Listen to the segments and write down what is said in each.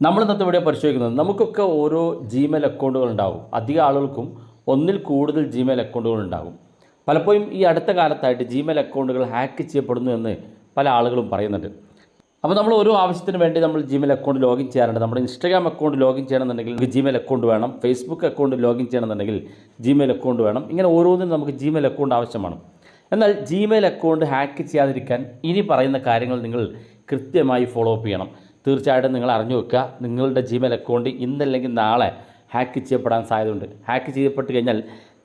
നമ്മൾ ഇന്നത്തെ വീഡിയോ പരിശോധിക്കുന്നത് നമുക്കൊക്കെ ഓരോ ജിമെയിൽ അക്കൗണ്ടുകൾ ഉണ്ടാകും. അധികം ആളുകൾക്കും ഒന്നിൽ കൂടുതൽ ജിമെയിൽ അക്കൗണ്ടുകൾ ഉണ്ടാകും. പലപ്പോഴും ഈ അടുത്ത കാലത്തായിട്ട് ജിമെയിൽ അക്കൗണ്ടുകൾ ഹാക്ക് ചെയ്യപ്പെടുന്നു എന്ന് പല ആളുകളും പറയുന്നുണ്ട്. അപ്പോൾ നമ്മൾ ഓരോ ആവശ്യത്തിന് വേണ്ടി നമ്മൾ ജിമെയിൽ അക്കൗണ്ട് ലോഗിൻ ചെയ്യാറുണ്ട്. നമ്മുടെ ഇൻസ്റ്റാഗ്രാം അക്കൗണ്ട് ലോഗിൻ ചെയ്യണമെന്നുണ്ടെങ്കിൽ ജിമെയിൽ അക്കൗണ്ട് വേണം. ഫേസ്ബുക്ക് അക്കൗണ്ട് ലോഗിൻ ചെയ്യണമെന്നുണ്ടെങ്കിൽ ജിമെയിൽ അക്കൗണ്ട് വേണം. ഇങ്ങനെ ഓരോന്നിനും നമുക്ക് ജിമെയിൽ അക്കൗണ്ട് ആവശ്യമാണ്. എന്നാൽ ജിമെയിൽ അക്കൗണ്ട് ഹാക്ക് ചെയ്യാതിരിക്കാൻ ഇനി പറയുന്ന കാര്യങ്ങൾ നിങ്ങൾ കൃത്യമായി ഫോളോ അപ്പ് ചെയ്യണം. തീർച്ചയായിട്ടും നിങ്ങൾ അറിഞ്ഞു വെക്കുക, നിങ്ങളുടെ ജിമെയിൽ അക്കൗണ്ട് ഇന്നല്ലെങ്കിൽ നാളെ ഹാക്ക് ചെയ്യപ്പെടാൻ സാധ്യതയുണ്ട്. ഹാക്ക് ചെയ്യപ്പെട്ട് കഴിഞ്ഞാൽ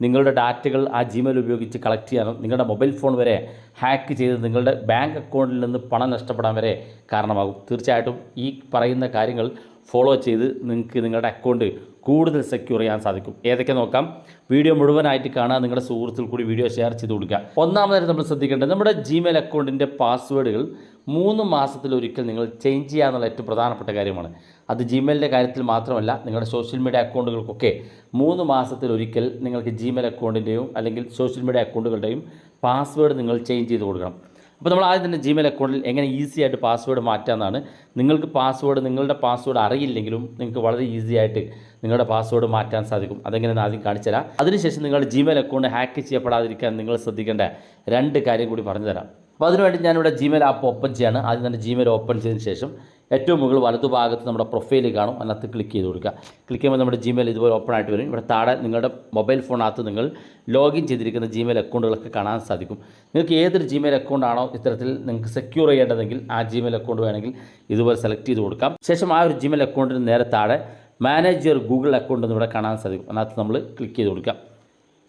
നിങ്ങളുടെ ഡാറ്റകൾ ആ ജിമെയിൽ ഉപയോഗിച്ച് കളക്ട് ചെയ്യാനും നിങ്ങളുടെ മൊബൈൽ ഫോൺ വരെ ഹാക്ക് ചെയ്ത് നിങ്ങളുടെ ബാങ്ക് അക്കൗണ്ടിൽ നിന്ന് പണം നഷ്ടപ്പെടാൻ വരെ കാരണമാകും. തീർച്ചയായിട്ടും ഈ പറയുന്ന കാര്യങ്ങൾ ഫോളോ ചെയ്ത് നിങ്ങൾക്ക് നിങ്ങളുടെ അക്കൗണ്ട് കൂടുതൽ സെക്യൂർ ചെയ്യാൻ സാധിക്കും. ഏതൊക്കെ നോക്കാം. വീഡിയോ മുഴുവനായിട്ട് കാണുക, നിങ്ങളുടെ സുഹൃത്തുക്കൾ കൂടി വീഡിയോ ഷെയർ ചെയ്ത് കൊടുക്കുക. ഒന്നാമതായിട്ട് നമ്മൾ ശ്രദ്ധിക്കേണ്ടത് നമ്മുടെ ജിമെയിൽ അക്കൗണ്ടിൻ്റെ പാസ്വേഡുകൾ 3 മാസത്തിലൊരിക്കൽ നിങ്ങൾ ചേഞ്ച് ചെയ്യുക എന്നുള്ള ഏറ്റവും പ്രധാനപ്പെട്ട കാര്യമാണ്. അത് ജിമെയിലിൻ്റെ കാര്യത്തിൽ മാത്രമല്ല, നിങ്ങളുടെ സോഷ്യൽ മീഡിയ അക്കൗണ്ടുകൾക്കൊക്കെ 3 മാസത്തിലൊരിക്കൽ നിങ്ങൾക്ക് ജിമെയിൽ അക്കൗണ്ടിൻ്റെയും അല്ലെങ്കിൽ സോഷ്യൽ മീഡിയ അക്കൗണ്ടുകളുടെയും പാസ്വേഡ് നിങ്ങൾ ചേഞ്ച് ചെയ്ത് കൊടുക്കണം. അപ്പോൾ നമ്മൾ ആദ്യം തന്നെ ജിമെയിൽ അക്കൗണ്ടിൽ എങ്ങനെ ഈസി ആയിട്ട് പാസ്വേഡ് മാറ്റാമെന്നാണ്. നിങ്ങളുടെ പാസ്വേഡ് അറിയില്ലെങ്കിലും നിങ്ങൾക്ക് വളരെ ഈസി ആയിട്ട് നിങ്ങളുടെ പാസ്വേഡ് മാറ്റാൻ സാധിക്കും. അതെങ്ങനെയാണ് ആദ്യം കാണിച്ചു തരാം. അതിനുശേഷം നിങ്ങളുടെ ജിമെയിൽ അക്കൗണ്ട് ഹാക്ക് ചെയ്യപ്പെടാതിരിക്കാൻ നിങ്ങൾ ശ്രദ്ധിക്കേണ്ട 2 കാര്യം കൂടി പറഞ്ഞു തരാം. അപ്പോൾ അതിനുവേണ്ടി ഞാനിവിടെ ജിമെയിൽ ആപ്പ് ഓപ്പൺ ചെയ്യാണ്. ആദ്യം തന്നെ ജിമെയിൽ ഓപ്പൺ ചെയ്തതിന് ശേഷം ഏറ്റവും മുകളിൽ വലതുഭാഗത്ത് നമ്മുടെ പ്രൊഫൈൽ കാണും. അതിനകത്ത് ക്ലിക്ക് ചെയ്ത് കൊടുക്കുക. ക്ലിക്ക് ചെയ്യുമ്പോൾ നമ്മുടെ ജിമെയിൽ ഇതുപോലെ ഓപ്പൺ ആയിട്ട് വരും. ഇവിടെ താഴെ നിങ്ങളുടെ മൊബൈൽ ഫോണിനകത്ത് നിങ്ങൾ ലോഗിൻ ചെയ്തിരിക്കുന്ന ജിമെയിൽ അക്കൗണ്ടുകളൊക്കെ കാണാൻ സാധിക്കും. നിങ്ങൾക്ക് ഏതൊരു ജിമെയിൽ അക്കൗണ്ടാണോ ഇത്തരത്തിൽ നിങ്ങൾക്ക് സെക്യൂർ ചെയ്യേണ്ടതെങ്കിൽ ആ ജിമെയിൽ അക്കൗണ്ട് വേണമെങ്കിൽ ഇതുപോലെ സെലക്ട് ചെയ്ത് കൊടുക്കാം. ശേഷം ആ ഒരു ജിമെയിൽ അക്കൗണ്ടിന് നേരെ താഴെ മാനേജ് യുവർ ഗൂഗിൾ അക്കൗണ്ട് എന്ന് ഇവിടെ കാണാൻ സാധിക്കും. അതിനകത്ത് നമ്മൾ ക്ലിക്ക് ചെയ്ത് കൊടുക്കാം.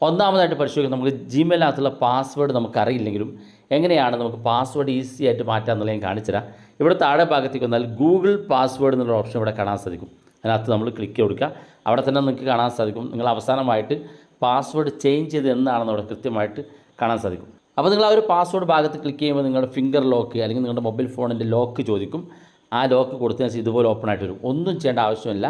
ഒന്നാമതായിട്ട് പരിശോധിക്കുക, നമുക്ക് ജിമെയിലിനകത്തുള്ള പാസ്വേഡ് നമുക്കറിയില്ലെങ്കിലും എങ്ങനെയാണ് നമുക്ക് പാസ്വേഡ് ഈസി ആയിട്ട് മാറ്റാം എന്നുള്ളത് ഞാൻ കാണിച്ചു തരാം. ഇവിടെ താഴെ ഭാഗത്തേക്ക് വന്നാൽ ഗൂഗിൾ പാസ്വേഡ് എന്നുള്ള ഓപ്ഷൻ ഇവിടെ കാണാൻ സാധിക്കും. അതിനകത്ത് നമ്മൾ ക്ലിക്ക് ചെയ്ത് കൊടുക്കുക. അവിടെ തന്നെ നിങ്ങൾക്ക് കാണാൻ സാധിക്കും നിങ്ങൾ അവസാനമായിട്ട് പാസ്വേഡ് ചേഞ്ച് ചെയ്ത് എന്നാണെന്ന് അവിടെ കൃത്യമായിട്ട് കാണാൻ സാധിക്കും. അപ്പോൾ നിങ്ങൾ ആ ഒരു പാസ്വേഡ് ഭാഗത്ത് ക്ലിക്ക് ചെയ്യുമ്പോൾ നിങ്ങളുടെ ഫിംഗർ ലോക്ക് അല്ലെങ്കിൽ നിങ്ങളുടെ മൊബൈൽ ഫോണിൻ്റെ ലോക്ക് ചോദിക്കും. ആ ലോക്ക് കൊടുത്തതിന് ശേഷം ഇതുപോലെ ഓപ്പൺ ആയിട്ട് വരും. ഒന്നും ചെയ്യേണ്ട ആവശ്യമില്ല.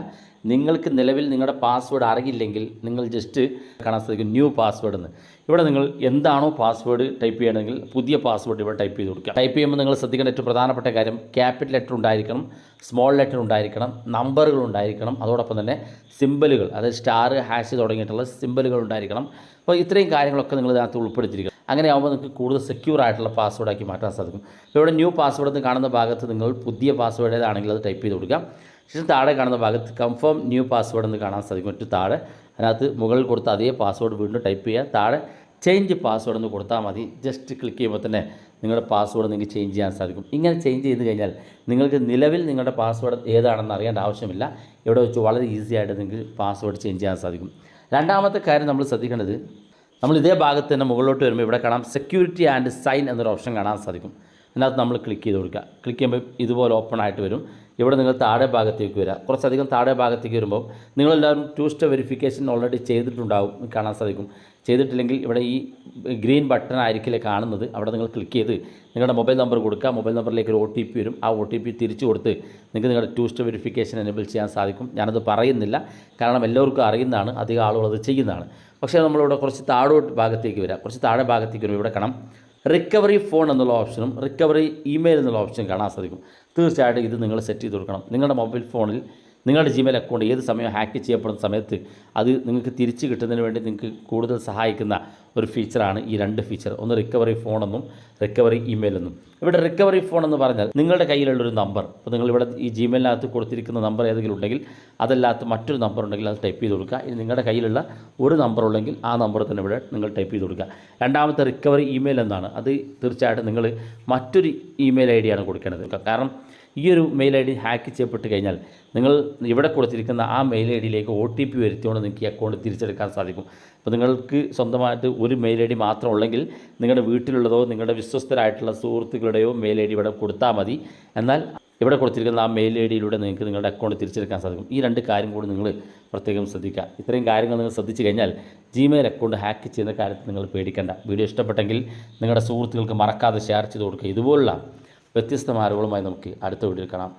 നിങ്ങൾക്ക് നിലവിൽ നിങ്ങളുടെ പാസ്വേഡ് അറിയില്ലെങ്കിൽ നിങ്ങൾ ജസ്റ്റ് കാണാൻ സാധിക്കും ന്യൂ പാസ്വേഡ് എന്ന്. ഇവിടെ നിങ്ങൾ എന്താണോ പാസ്വേഡ് ടൈപ്പ് ചെയ്യണമെങ്കിൽ പുതിയ പാസ്വേഡ് ഇവിടെ ടൈപ്പ് ചെയ്ത് കൊടുക്കുക. ടൈപ്പ് ചെയ്യുമ്പോൾ നിങ്ങൾ ശ്രദ്ധിക്കേണ്ട ഏറ്റവും പ്രധാനപ്പെട്ട കാര്യം ക്യാപിറ്റൽ ലെറ്റർ ഉണ്ടായിരിക്കണം, സ്മോൾ ലെറ്റർ ഉണ്ടായിരിക്കണം, നമ്പറുകൾ ഉണ്ടായിരിക്കണം, അതോടൊപ്പം തന്നെ സിമ്പലുകൾ, അതായത് സ്റ്റാർ, ഹാഷ് തുടങ്ങിയിട്ടുള്ള സിമ്പലുകൾ ഉണ്ടായിരിക്കണം. അപ്പോൾ ഇത്രയും കാര്യങ്ങളൊക്കെ നിങ്ങൾ ഇതിനകത്ത് ഉൾപ്പെടുത്തിയിരിക്കണം. അങ്ങനെ ആകുമ്പോൾ നിങ്ങൾക്ക് കൂടുതൽ സെക്യൂർ ആയിട്ടുള്ള പാസ്വേഡാക്കി മാറ്റാൻ സാധിക്കും. ഇപ്പോൾ ഇവിടെ ന്യൂ പാസ്വേഡ് എന്ന് കാണുന്ന ഭാഗത്ത് നിങ്ങൾ പുതിയ പാസ്വേഡ് ഏതാണെങ്കിൽ അത് ടൈപ്പ് ചെയ്ത് കൊടുക്കുക. ശേഷം താഴെ കാണുന്ന ഭാഗത്ത് കൺഫേം ന്യൂ പാസ്വേഡ് എന്ന് കാണാൻ സാധിക്കും. ഏറ്റവും താഴെ അതിനകത്ത് മുകളിൽ കൊടുത്ത അതേ പാസ്വേഡ് വീണ്ടും ടൈപ്പ് ചെയ്യുക. താഴെ ചേഞ്ച് പാസ്വേഡ് എന്ന് കൊടുത്താൽ മതി. ജസ്റ്റ് ക്ലിക്ക് ചെയ്യുമ്പോൾ തന്നെ നിങ്ങളുടെ പാസ്വേഡ് നിങ്ങൾക്ക് ചേഞ്ച് ചെയ്യാൻ സാധിക്കും. ഇങ്ങനെ ചേഞ്ച് ചെയ്ത് കഴിഞ്ഞാൽ നിങ്ങൾക്ക് നിലവിൽ നിങ്ങളുടെ പാസ്വേഡ് ഏതാണെന്ന് അറിയേണ്ട ആവശ്യമില്ല. ഇവിടെ വെച്ച് വളരെ ഈസി ആയിട്ട് നിങ്ങൾക്ക് പാസ്വേഡ് ചേഞ്ച് ചെയ്യാൻ സാധിക്കും. രണ്ടാമത്തെ കാര്യം നമ്മൾ ശ്രദ്ധിക്കേണ്ടത്, നമ്മൾ ഇതേ ഭാഗത്ത് തന്നെ മുകളിലോട്ട് വരുമ്പോൾ ഇവിടെ കാണാം സെക്യൂരിറ്റി ആൻഡ് സൈൻ എന്നൊരു ഓപ്ഷൻ കാണാൻ സാധിക്കും. അതിനകത്ത് നമ്മൾ ക്ലിക്ക് ചെയ്ത് കൊടുക്കുക. ക്ലിക്ക് ചെയ്യുമ്പോൾ ഇതുപോലെ ഓപ്പൺ ആയിട്ട് വരും. ഇവിടെ നിങ്ങൾ താഴെ ഭാഗത്തേക്ക് വരിക. കുറച്ചധികം താഴെ ഭാഗത്തേക്ക് വരുമ്പോൾ നിങ്ങളെല്ലാവരും 2 സ്റ്റെപ്പ് വെരിഫിക്കേഷൻ ഓൾറെഡി ചെയ്തിട്ടുണ്ടാവും, കാണാൻ സാധിക്കും. ചെയ്തിട്ടില്ലെങ്കിൽ ഇവിടെ ഈ ഗ്രീൻ ബട്ടൺ ആയിരിക്കില്ലേ കാണുന്നത്, അവിടെ നിങ്ങൾ ക്ലിക്ക് ചെയ്ത് നിങ്ങളുടെ മൊബൈൽ നമ്പർ കൊടുക്കുക. മൊബൈൽ നമ്പറിലേക്ക് ഒരു OTP വരും. ആ OTP തിരിച്ചു കൊടുത്ത് നിങ്ങൾക്ക് നിങ്ങളുടെ 2 സ്റ്റെപ്പ് വെരിഫിക്കേഷൻ എനേബിൾ ചെയ്യാൻ സാധിക്കും. ഞാനത് പറയുന്നില്ല, കാരണം എല്ലാവർക്കും അറിയുന്നതാണ്, അധികം ആളുകൾ അത് ചെയ്യുന്നതാണ്. പക്ഷേ നമ്മളിവിടെ കുറച്ച് താഴോട്ട് ഭാഗത്തേക്ക് വരിക. കുറച്ച് താഴെ ഭാഗത്തേക്ക് വരുമ്പോൾ ഇവിടെ കാണാം റിക്കവറി ഫോൺ എന്നുള്ള ഓപ്ഷനും റിക്കവറി ഇമെയിൽ എന്നുള്ള ഓപ്ഷനും കാണാൻ സാധിക്കും. തീർച്ചയായിട്ടും ഇത് നിങ്ങൾ സെറ്റ് ചെയ്ത് കൊടുക്കണം. നിങ്ങളുടെ മൊബൈൽ ഫോണിൽ നിങ്ങളുടെ ജിമെയിൽ അക്കൗണ്ട് ഏത് സമയം ഹാക്ക് ചെയ്യപ്പെടുന്ന സമയത്ത് അത് നിങ്ങൾക്ക് തിരിച്ച് കിട്ടുന്നതിന് വേണ്ടി നിങ്ങൾക്ക് കൂടുതൽ സഹായിക്കുന്ന ഒരു ഫീച്ചറാണ് ഈ 2 ഫീച്ചർ. ഒന്ന് റിക്കവറി ഫോണെന്നും റിക്കവറി ഇമെയിൽ എന്നും. ഇവിടെ റിക്കവറി ഫോൺ എന്ന് പറഞ്ഞാൽ നിങ്ങളുടെ കയ്യിലുള്ളൊരു നമ്പർ, അപ്പോൾ നിങ്ങളിവിടെ ഈ ജിമെയിലിനകത്ത് കൊടുത്തിരിക്കുന്ന നമ്പർ ഏതെങ്കിലും ഉണ്ടെങ്കിൽ അതല്ലാത്ത മറ്റൊരു നമ്പർ ഉണ്ടെങ്കിൽ അത് ടൈപ്പ് ചെയ്ത് കൊടുക്കുക. ഇനി നിങ്ങളുടെ കയ്യിലുള്ള ഒരു നമ്പർ ഉണ്ടെങ്കിൽ ആ നമ്പർ തന്നെ ഇവിടെ നിങ്ങൾ ടൈപ്പ് ചെയ്ത് കൊടുക്കുക. രണ്ടാമത്തെ റിക്കവറി ഇമെയിൽ എന്നാണ്. അത് തീർച്ചയായിട്ടും നിങ്ങൾ മറ്റൊരു ഇമെയിൽ ID ആണ് കൊടുക്കേണ്ടത്. കാരണം ഈ ഒരു മെയിൽ ID ഹാക്ക് ചെയ്യപ്പെട്ട് കഴിഞ്ഞാൽ നിങ്ങൾ ഇവിടെ കൊടുത്തിരിക്കുന്ന ആ മെയിൽ IDയിലേക്ക് OTP വരുത്തിക്കൊണ്ട് നിങ്ങൾക്ക് ഈ അക്കൗണ്ട് തിരിച്ചെടുക്കാൻ സാധിക്കും. അപ്പോൾ നിങ്ങൾക്ക് സ്വന്തമായിട്ട് ഒരു മെയിൽ ID മാത്രം ഉള്ളെങ്കിൽ നിങ്ങളുടെ വീട്ടിലുള്ളതോ നിങ്ങളുടെ വിശ്വസ്തരായിട്ടുള്ള സുഹൃത്തുക്കളുടെയോ മെയിൽ ID ഇവിടെ കൊടുത്താൽ മതി. എന്നാൽ ഇവിടെ കൊടുത്തിരിക്കുന്ന ആ മെയിൽ IDയിലൂടെ നിങ്ങൾക്ക് നിങ്ങളുടെ അക്കൗണ്ട് തിരിച്ചെടുക്കാൻ സാധിക്കും. ഈ 2 കാര്യം കൂടി നിങ്ങൾ പ്രത്യേകം ശ്രദ്ധിക്കുക. ഇത്രയും കാര്യങ്ങൾ നിങ്ങൾ ശ്രദ്ധിച്ചു കഴിഞ്ഞാൽ ജിമെയിൽ അക്കൗണ്ട് ഹാക്ക് ചെയ്യുന്ന കാര്യത്തിൽ നിങ്ങൾ പേടിക്കേണ്ട. വീഡിയോ ഇഷ്ടപ്പെട്ടെങ്കിൽ നിങ്ങളുടെ സുഹൃത്തുക്കൾക്ക് മറക്കാതെ ഷെയർ ചെയ്ത് കൊടുക്കുക. ഇതുപോലുള്ള വ്യത്യസ്തമായ അറിവുകളുമായി നമുക്ക് അടുത്ത വീഡിയോയിൽ കാണാം.